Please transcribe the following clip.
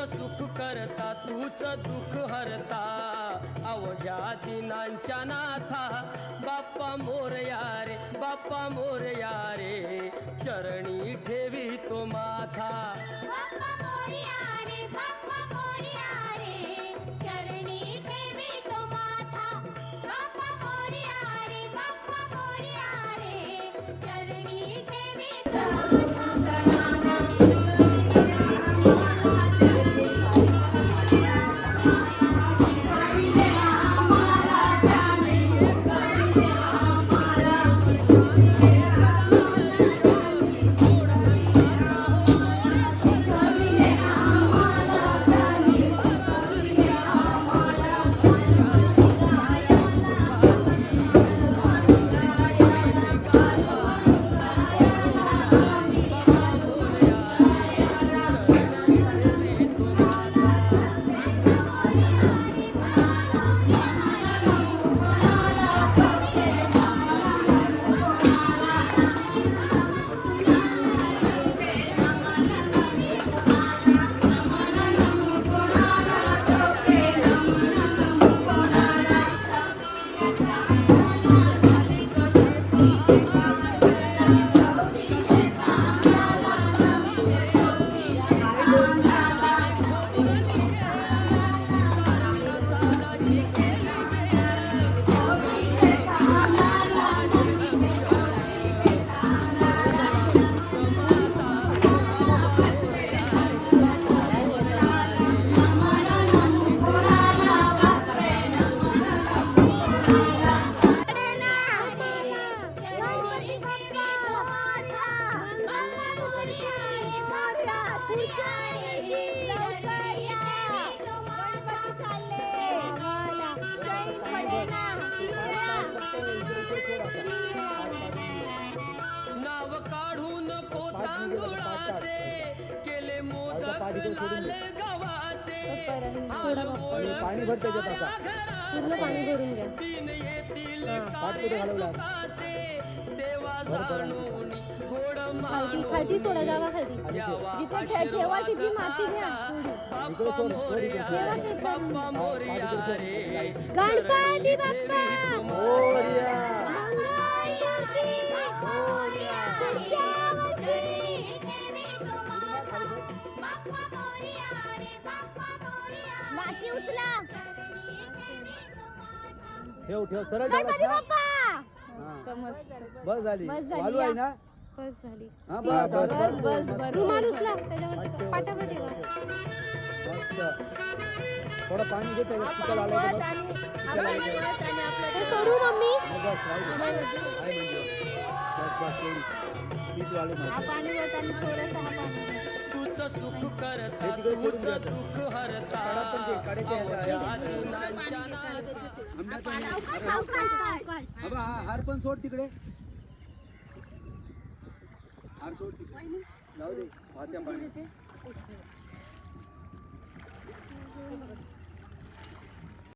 सुख करता तूच दुःख हरता अवघ्या दिनांच्या नाथा बाप्पा मोरया रे बाप्पा मोरया रे चरणी ठेवी तो माथा बाप्पा मोरया रे बाप्पा मोरया रे चरणी ठेवी तो माथा बाप्पा मोरया रे बाप्पा मोरया रे चरणी ठेवी तो नाव काढून तांदुळाचे केले मोदक लाल गव्हाचे पाणी भर त्याच्यात आता पूर्ण पाणी भरून घ्या. दिन येतील पाठपुढे घालवला सेवा जाणून गोड खालती खालती सोडा जावा खालती जिथे ठेवा तिथे माती घ्या. इकडे सोड सोड इकडे. बाप्पा मोरया रे गणपती बाप्पा मोरया मंगलमूर्ती पुढच्या वर्षी. बाप्पा मोरया रे बाप्पा मोरया माती उचला. ठेव ठेव सरळ ठेव. गणपती बाप्पा बस झाली बस झाली, चालू आहे ना बस झाली. हा बस बस बस बस बस रुमाल उचला त्याच्यावरती पाटावर ठेवा. मस्त थोडं पाणी घे त्याच्यात चिखल आलं तर बस. ते सोडू मम्मी. बस राहू दे. आहे म्हणजे बस बस तेवढी पीठ वाढू हा नको. पाणी वत आणि थोडंसं हा पाणी. तूच सुख करता हे तिकडे तूच सोडून द्या. दुःख हरता काढा पण ते, काढायचे आहे. अवघ्या दिनांच्या आंब्याचं अबा हार पण सोड तिकडे. हार सोड तिकडे. जाऊ दे वाहत्या पाण्यात.